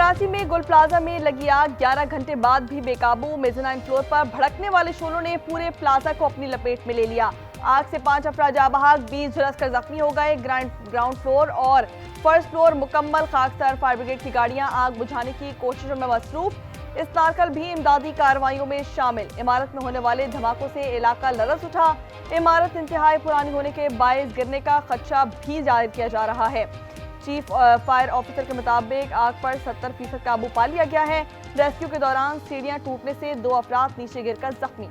कराची में गुल प्लाजा में लगी आग 11 घंटे बाद भी बेकाबू। मेज़नाइन फ्लोर पर भड़कने वाले शोलों ने पूरे प्लाजा को अपनी लपेट में ले लिया। आग से 5 अफराद जाँ बहक, 20 झुलसकर जख्मी हो गए। ग्राउंड फ्लोर और फर्स्ट फ्लोर मुकम्मल खाकसार। फायर ब्रिगेड की गाड़ियां आग बुझाने की कोशिशों में मसरूफ। इस नारकल भी इमदादी कार्रवाइयों में शामिल। इमारत में होने वाले धमाकों से इलाका लरज उठा। इमारत इंतहाई पुरानी होने के बायस गिरने का खदशा भी जाहिर किया जा रहा है। चीफ फायर ऑफिसर के मुताबिक आग पर 70% काबू पा लिया गया है। रेस्क्यू के दौरान सीढ़ियां टूटने से 2 अफराद नीचे गिरकर जख्मी।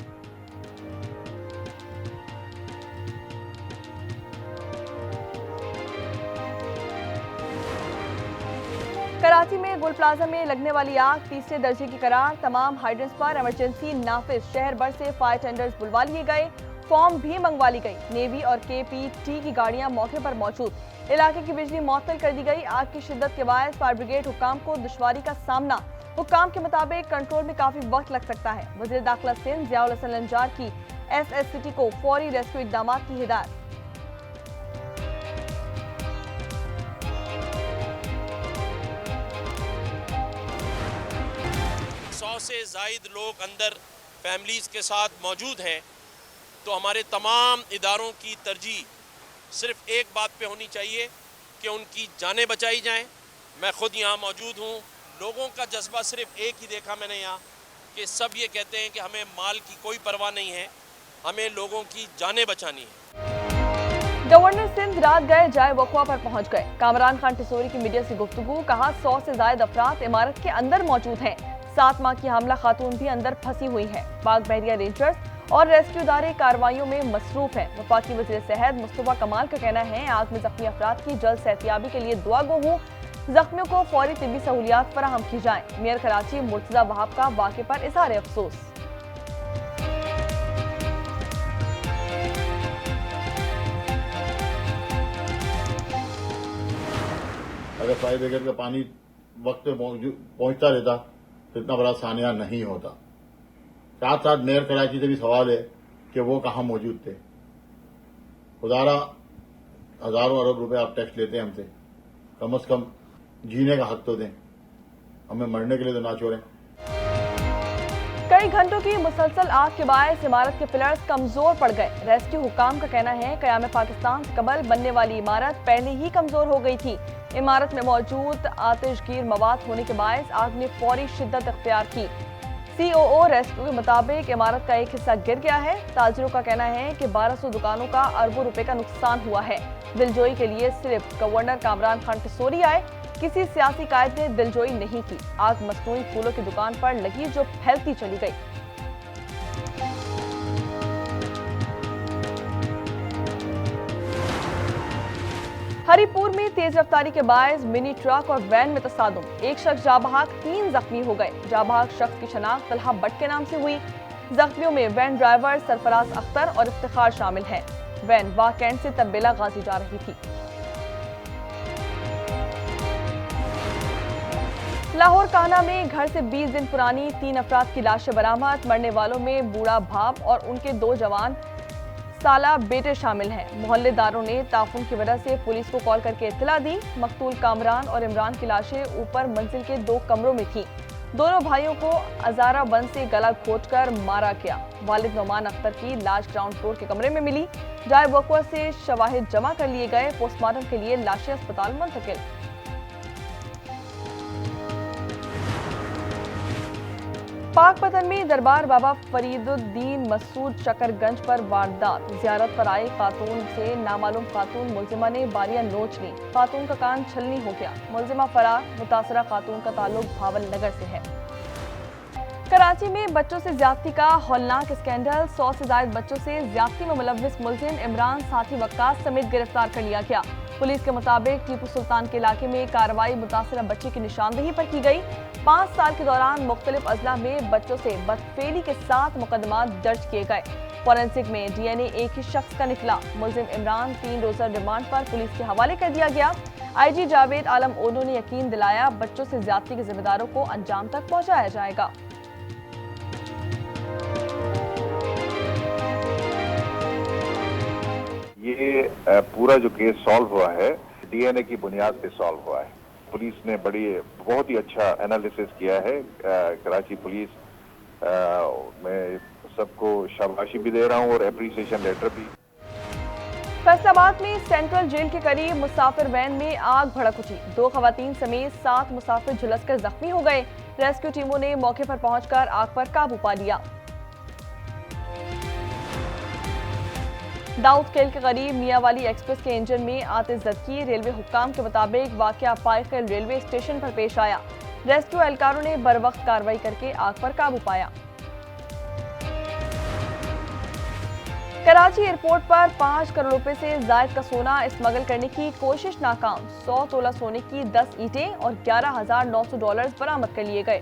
कराची में गुल प्लाजा में लगने वाली आग तीसरे दर्जे की करार। तमाम हाइड्रेंट्स पर इमरजेंसी नाफिज। शहर भर से फायर टेंडर्स बुलवा लिए गए, फॉर्म भी मंगवा ली गई। नेवी और KPT की गाड़ियां मौके पर मौजूद। इलाके की बिजली मुअत्तल कर दी गई। आग की शिद्दत के बायस फायर ब्रिगेड हुक्काम को दुश्वारी का सामना। हुक्काम के मुताबिक कंट्रोल में काफी वक्त लग सकता है। वज़ीर दाखिला सिंध ज़ियाउल हसन लंजार की SSCT को फौरी रेस्क्यू इक़दामात की हिदायत। 100 से ज़ायद लोग अंदर फैमिलीज़ के साथ मौजूद हैं, तो हमारे तमाम इदारों की तरजीह सिर्फ एक बात पे होनी चाहिए कि उनकी जानें बचाई जाएं। मैं ख़ुद यहाँ मौजूद हूँ। लोगों का जज्बा सिर्फ एक ही देखा मैंने यहाँ कि सब ये कहते हैं कि हमें माल की कोई परवाह नहीं है, हमें लोगों की जानें बचानी है। गवर्नर सिंध रात गए जाए वक़वा पर पहुंच गए। कामरान खान टिसोरी की मीडिया से गुफ्तगू। कहा 100 से ज़ायद अफराद इमारत के अंदर मौजूद हैं। 7 माह की हामला खातून भी अंदर फंसी हुई है। पाक बहरिया रेंजर्स और रेस्क्यू इदारे कार्रवाइयों में मसरूफ हैं। वफाकी वज़ीर सेहत मुस्तफा कमाल का कहना है आग में जख्मी अफराद की जल्द सेहतियाबी के लिए दुआ गो हूँ। जख्मियों को फौरी तिब्बी सहूलियात फराहम की जाएं। मेयर कराची मुर्तज़ा वहाब का वाक़े पर इज़हार अफसोस। अगर फायर ब्रिगेड का पानी वक्त पे पहुंचता रहता तो इतना बड़ा सानिया नहीं होता। साथ साथ मेयर कराची से भी सवाल है कि वो कहाँ मौजूद थे। खुदारा हजारों अरब रुपए आप टैक्स लेते हैं हमसे, कम से कम जीने का हक तो दें, हमें मरने के लिए तो ना छोड़ें। कई घंटों की मुसलसल आग के बायस इमारत के पिलर्स कमजोर पड़ गए। रेस्क्यू हुक्काम का कहना है कयाम पाकिस्तान से कबल बनने वाली इमारत पहले ही कमजोर हो गई थी। इमारत में मौजूद आतिशगीर मवाद होने के बायस आग ने फौरी शिद्दत अख्तियार की। COO रेस्क्यू के मुताबिक इमारत का एक हिस्सा गिर गया है। ताजिरों का कहना है कि 1200 दुकानों का अरबों रुपए का नुकसान हुआ है। दिलजोई के लिए सिर्फ गवर्नर कामरान खान टिसोरी आए, किसी सियासी कायद ने दिलजोई नहीं की। आग मसनूई फूलों की दुकान पर लगी जो फैलती चली गई। हरिपुर में तेज रफ्तारी के बायस मिनी ट्रक और वैन में तसादुम। एक शख्स जाँ बहक, 3 जख्मी हो गए। जाँ बहक शख्स की शनाख्त तलहा भट्ट के नाम से हुई। जख्मियों में वैन ड्राइवर सरफराज अख्तर और इफ्तिखार शामिल हैं। वैन वाह कैंट से तब्बेला गाजी जा रही थी। लाहौर काना में घर से 20 दिन पुरानी 3 अफराद की लाशें बरामद। मरने वालों में बूढ़ा बाप और उनके 2 जवान साला बेटे शामिल हैं। मोहल्लेदारों ने ताफुन की वजह से पुलिस को कॉल करके इत्तला दी। मकतूल कामरान और इमरान की लाशें ऊपर मंजिल के 2 कमरों में थीं। दोनों भाइयों को अजारा बंद से गला घोंटकर मारा गया। वालिद नोमान अख्तर की लाश ग्राउंड फ्लोर के कमरे में मिली। जाए वक़वा से शवाहिद जमा कर लिए गए। पोस्टमार्टम के लिए लाशें अस्पताल मुंतकिल। पाकपतन में दरबार बाबा फरीदुद्दीन मसूद शकरगंज पर वारदात। जियारत पर आई खातून से नामालूम खातून मुलजिमा ने बारियां नोच ली। खातून का कान छलनी हो गया। मुलजिमा फरार। मुतासरा खातून का ताल्लुक भावल नगर से है। कराची में बच्चों से ज्यादती का हौलनाक स्कैंडल। 100 से ज्यादा बच्चों से ज्यादती में मुलव्विस मुलजिम इमरान साथी वक्कास समेत गिरफ्तार कर लिया गया। पुलिस के मुताबिक टीपू सुल्तान के इलाके में कार्रवाई मुतासरा बच्ची की निशानदेही पर की गई। 5 साल के दौरान मुख्तलिफ अजला में बच्चों से बदफेली के 7 मुकदमा दर्ज किए गए। फॉरेंसिक में DNA एक ही शख्स का निकला। मुलजिम इमरान 3 रोजा रिमांड पर पुलिस के हवाले कर दिया गया। IG जावेद आलम ओनो ने यकीन दिलाया बच्चों से ज्यादती के जिम्मेदारों को अंजाम तक पहुंचाया जाएगा। ये पूरा जो केस सॉल्व हुआ है DNA की बुनियाद पे सॉल्व हुआ है। पुलिस ने बहुत ही अच्छा एनालिसिस किया है। कराची पुलिस मैं सबको शाबाशी भी दे रहा हूँ और एप्रिसिएशन लेटर भी। फैसलाबाद में सेंट्रल जेल के करीब मुसाफिर वैन में आग भड़क उठी। 2 खवातीन समेत 7 मुसाफिर झुलसकर जख्मी हो गए। रेस्क्यू टीमों ने मौके पर पहुंचकर आग पर काबू पा लिया। दाऊद खेल के करीब मियांवाली एक्सप्रेस के इंजन में आतिशज़दगी। रेलवे हुक्काम के मुताबिक वाकया पाइखेल रेलवे स्टेशन पर पेश आया। रेस्क्यू एहलकारों ने बरवक्त कार्रवाई करके आग पर काबू पाया। कराची एयरपोर्ट पर 5 करोड़ रुपए से जायद का सोना स्मगल करने की कोशिश नाकाम। 100 तोला सोने की 10 ईंटें और $11,900 बरामद कर लिए गए।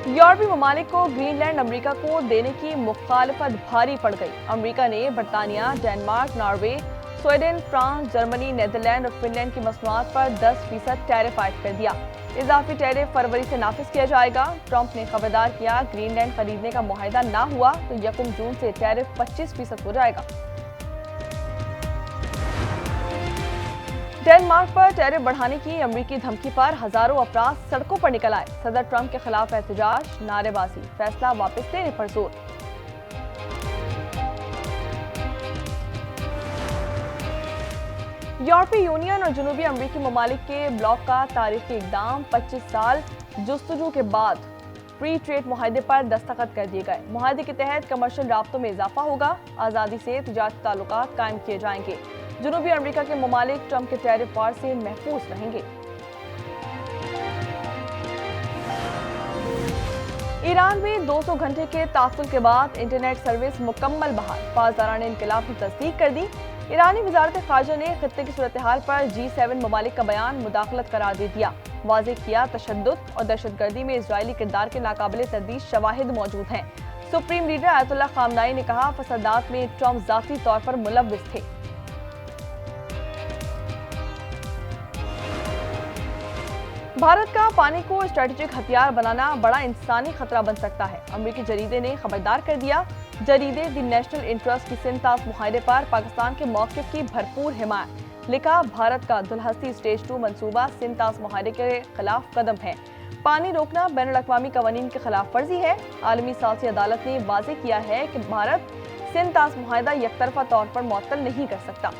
यूरोपीय ममालिक को ग्रीनलैंड अमेरिका को देने की मुखालफत भारी पड़ गई। अमेरिका ने बरतानिया, Denmark, Norway, Sweden, France, Germany, Netherland और फिनलैंड की मसनूआत पर 10% टैरिफ आयद कर दिया। इजाफी टैरिफ फरवरी से नाफिज किया जाएगा। ट्रंप ने खबरदार किया, ग्रीनलैंड खरीदने का मुआहिदा ना हुआ तो 1 जून से टैरिफ 25% हो जाएगा। डेनमार्क पर टैरिफ बढ़ाने की अमेरिकी धमकी पर हजारों अफराद सड़कों पर निकल आए। सदर ट्रंप के खिलाफ एहतजाज, नारेबाजी, फैसला वापस लेने पर जोर। यूरोपीय यूनियन और जनूबी अमेरिकी ममालिक के ब्लॉक का तारीखी इकदाम 25 साल जुस्तजू के बाद फ्री ट्रेड मुआहदे पर दस्तखत कर दिए गए। मुआहदे के तहत कमर्शियल राब्तों में इजाफा होगा। आज़ादी से तिजारती ताल्लुकात कायम किए जाएंगे। जनूबी अमेरिका के ममालिक ट्रंप के टैरिफ वार से महफूज रहेंगे। ईरान में 200 घंटे के ताकुल के बाद इंटरनेट सर्विस मुकम्मल बहाल। पासदारान इंकलाब की तस्दीक कर दी। ईरानी वजारत खारजा ने खित्ते की सूरत हाल पर G7 ममालिक का बयान मुदाखलत करार दे दिया। वाज़ेह किया, तशद्दुद और दहशतगर्दी में इजरायली किरदार के नाकाबिले तरदीद शवाहिद मौजूद हैं। सुप्रीम लीडर आयतुल्लाह खामनाई ने कहा, फसादात में ट्रंप जाती तौर पर मुलव्विस थे। भारत का पानी को स्ट्रेटेजिक हथियार बनाना बड़ा इंसानी खतरा बन सकता है। अमेरिकी जरीदे ने खबरदार कर दिया। जरीदे द नेशनल इंटरेस्ट की सिंतास मुआहदे पर पाकिस्तान के मौक़िफ़ की भरपूर हिमायत। लिखा, भारत का दुलहस्ती स्टेज 2 मंसूबा सिंतास मुआहदे के खिलाफ कदम है। पानी रोकना बैनुल-अक़वामी कवानीन की खिलाफ वर्जी है। आलमी सालसी अदालत ने वाज़ेह किया है कि भारत सिंतास मुआहदा यकतरफा तौर पर मुअत्तल नहीं कर सकता।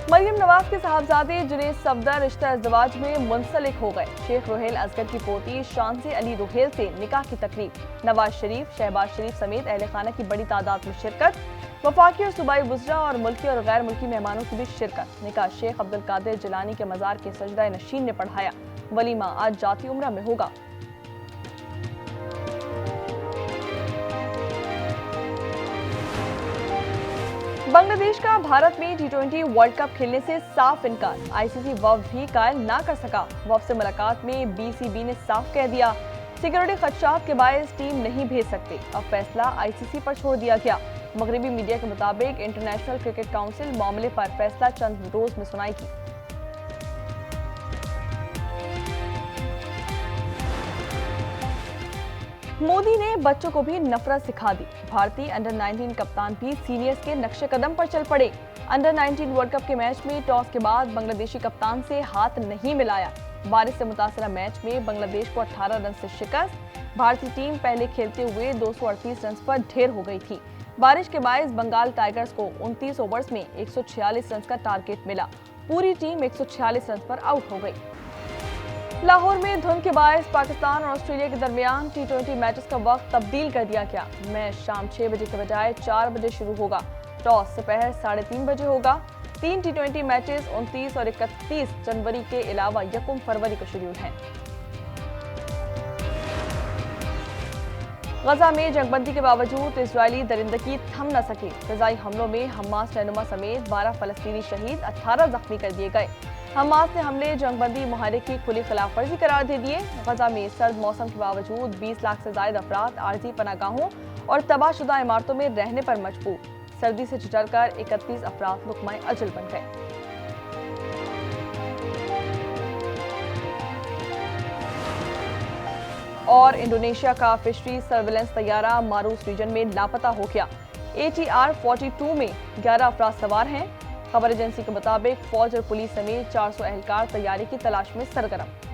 मरियम नवाज के साहबजादे जुनैद सफदर रिश्ता इज़्दिवाज में मुंसलिक हो गए। शेख रोहेल असगर की पोती शांसी अली रोहेल से निकाह की तकरीब। नवाज शरीफ, शहबाज शरीफ समेत अहले खाना की बड़ी तादाद में शिरकत। वफाकी और सूबाई वुज़रा और मुल्की और गैर मुल्की मेहमानों की भी शिरकत। निकाह शेख अब्दुल कादिर जिलानी के मज़ार के सजदा नशीन ने पढ़ाया। वलीमा आज जाती उम्रा में होगा। बांग्लादेश का भारत में T20 वर्ल्ड कप खेलने से साफ इनकार। आईसीसी वफ़द भी कायल ना कर सका। वफ़द से मुलाकात में बीसीबी ने साफ कह दिया, सिक्योरिटी खदशात के बायस टीम नहीं भेज सकते। अब फैसला आईसीसी पर छोड़ दिया गया। मगरबी मीडिया के मुताबिक इंटरनेशनल क्रिकेट काउंसिल मामले पर फैसला चंद रोज में सुनाएगी। मोदी ने बच्चों को भी नफरत सिखा दी। भारतीय अंडर 19 कप्तान भी सीनियर्स के नक्शे कदम पर चल पड़े। अंडर 19 वर्ल्ड कप के मैच में टॉस के बाद बांग्लादेशी कप्तान से हाथ नहीं मिलाया। बारिश से मुतासरा मैच में बांग्लादेश को 18 रन से शिकस्त। भारतीय टीम पहले खेलते हुए 238 रन पर ढेर हो गई थी। बारिश के बायस बंगाल टाइगर्स को 29 ओवर्स में 146 रन का टारगेट मिला। पूरी टीम 146 रन पर आउट हो गई। लाहौर में धुंध के बायस पाकिस्तान और ऑस्ट्रेलिया के दरमियान T20 मैचेस का वक्त तब्दील कर दिया गया। मैच शाम 6 बजे के बजाय 4 बजे शुरू होगा। टॉस दोपहर 3:30 बजे होगा। 3 T20 मैचेस 29 और 31 जनवरी के अलावा 1 फरवरी को शेड्यूल हैं। गजा में जंगबंदी के बावजूद इजरायली दरिंदगी थम न सकी। फिजाई हमलों में हमास रहनुमा समेत 12 फलस्तीनी शहीद, 18 जख्मी कर दिए गए। हमास ने हमले जंगबंदी मुआहदे की खुली खिलाफ वर्जी करार दे दिए। गजा में सर्द मौसम के बावजूद 20 लाख से ज्यादा अफराद आर्जी पनागाहों और तबाहशुदा इमारतों में रहने पर मजबूर। सर्दी से झुलसकर 31 अफराद लुकमाए अजल बन गए। और इंडोनेशिया का फिशरी सर्विलेंस तैयारा मारूस रीजन में लापता हो गया। ATR 42 में 11 अफराद सवार हैं। खबर एजेंसी के मुताबिक फौज और पुलिस समेत 400 एहलकार तैयारी की तलाश में सरगर्म।